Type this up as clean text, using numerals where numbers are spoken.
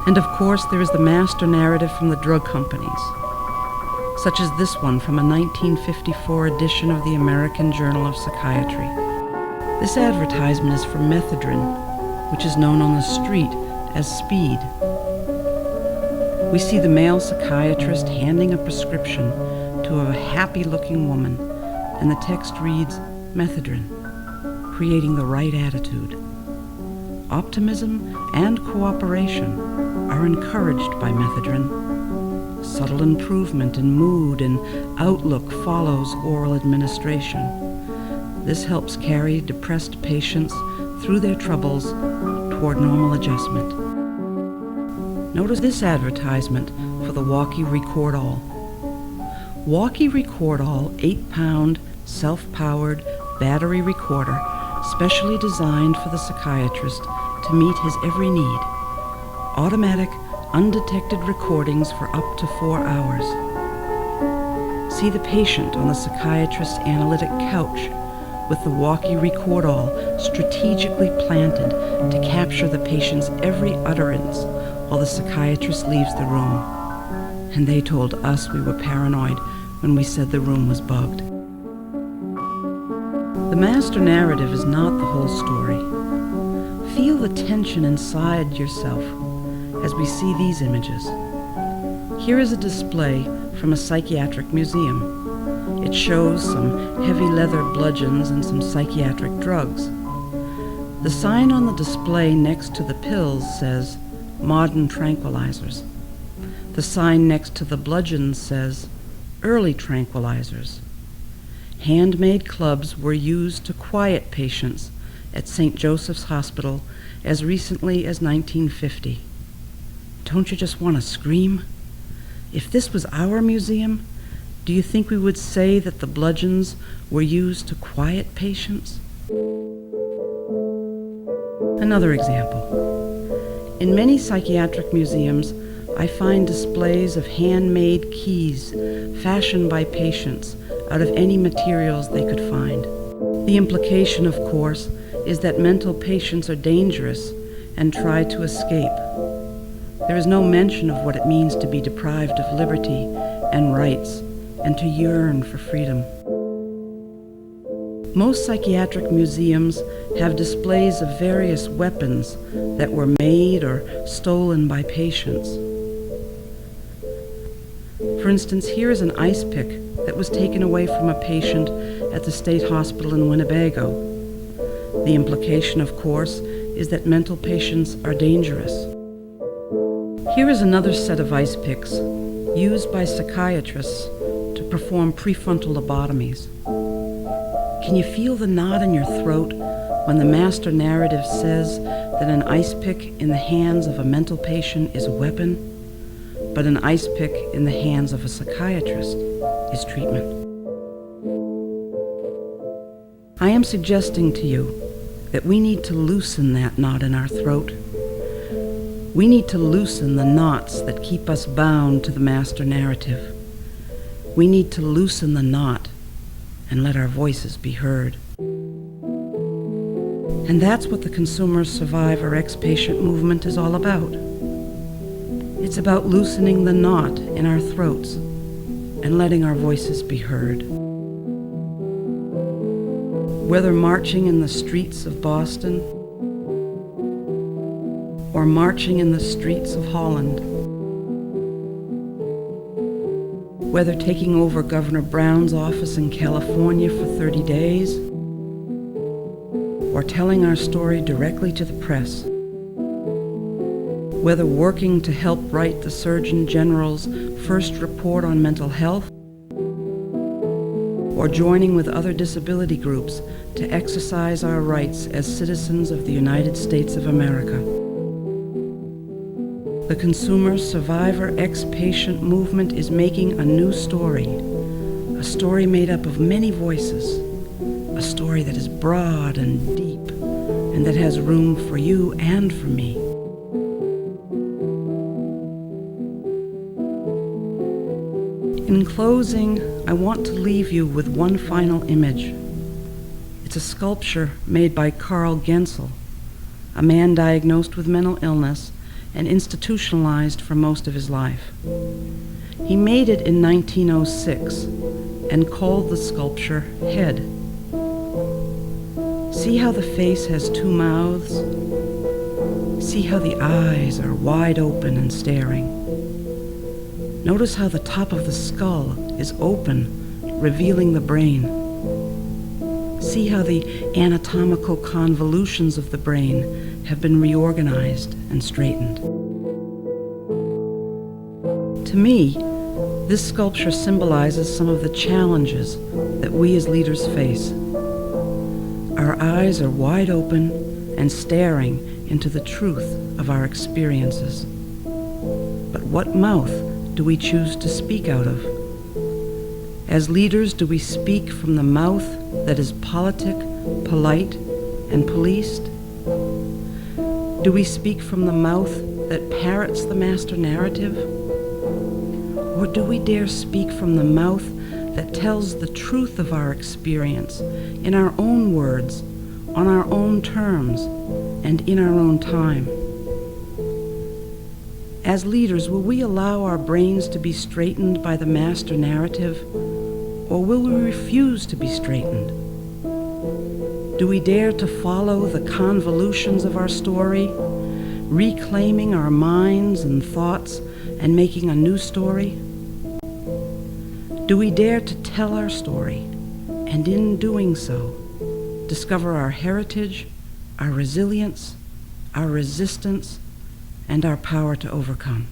And of course, there is the master narrative from the drug companies, such as this one from a 1954 edition of the American Journal of Psychiatry. This advertisement is for methadone, which is known on the street as speed. We see the male psychiatrist handing a prescription to a happy-looking woman, and the text reads, methadone, creating the right attitude. Optimism and cooperation are encouraged by methadone. Subtle improvement in mood and outlook follows oral administration. This helps carry depressed patients through their troubles toward normal adjustment. Notice this advertisement for the Walkie Record-All. Walkie Record-All 8-pound self-powered battery recorder specially designed for the psychiatrist to meet his every need. Automatic, undetected recordings for up to 4 hours. See the patient on the psychiatrist's analytic couch with the Walkie Record-All strategically planted to capture the patient's every utterance while the psychiatrist leaves the room. And they told us we were paranoid when we said the room was bugged. The master narrative is not the whole story. Feel the tension inside yourself as we see these images. Here is a display from a psychiatric museum. It shows some heavy leather bludgeons and some psychiatric drugs. The sign on the display next to the pills says, modern tranquilizers. The sign next to the bludgeons says, early tranquilizers. Handmade clubs were used to quiet patients at St. Joseph's Hospital as recently as 1950. Don't you just want to scream? If this was our museum, do you think we would say that the bludgeons were used to quiet patients? Another example. In many psychiatric museums, I find displays of handmade keys fashioned by patients out of any materials they could find. The implication, of course, is that mental patients are dangerous and try to escape. There is no mention of what it means to be deprived of liberty and rights and to yearn for freedom. Most psychiatric museums have displays of various weapons that were made or stolen by patients. For instance, here is an ice pick that was taken away from a patient at the state hospital in Winnebago. The implication, of course, is that mental patients are dangerous. Here is another set of ice picks used by psychiatrists to perform prefrontal lobotomies. Can you feel the knot in your throat when the master narrative says that an ice pick in the hands of a mental patient is a weapon, but an ice pick in the hands of a psychiatrist is treatment? I am suggesting to you that we need to loosen that knot in our throat. We need to loosen the knots that keep us bound to the master narrative. We need to loosen the knot and let our voices be heard. And that's what the Consumer Survivor Ex-Patient movement is all about. It's about loosening the knot in our throats and letting our voices be heard. Whether marching in the streets of Boston or marching in the streets of Holland, whether taking over Governor Brown's office in California for 30 days, or telling our story directly to the press, whether working to help write the Surgeon General's first report on mental health, or joining with other disability groups to exercise our rights as citizens of the United States of America. The Consumer Survivor Ex-Patient movement is making a new story, a story made up of many voices, a story that is broad and deep, and that has room for you and for me. In closing, I want to leave you with one final image. It's a sculpture made by Carl Gensel, a man diagnosed with mental illness and institutionalized for most of his life. He made it in 1906 and called the sculpture Head. See how the face has two mouths? See how the eyes are wide open and staring. Notice how the top of the skull is open, revealing the brain. See how the anatomical convolutions of the brain have been reorganized and straightened. To me, this sculpture symbolizes some of the challenges that we as leaders face. Our eyes are wide open and staring into the truth of our experiences. But what mouth do we choose to speak out of? As leaders, do we speak from the mouth that is politic, polite, and policed? Do we speak from the mouth that parrots the master narrative? Or do we dare speak from the mouth that tells the truth of our experience in our own words, on our own terms, and in our own time? As leaders, will we allow our brains to be straightened by the master narrative, or will we refuse to be straightened? Do we dare to follow the convolutions of our story, reclaiming our minds and thoughts and making a new story? Do we dare to tell our story, and in doing so, discover our heritage, our resilience, our resistance, and our power to overcome?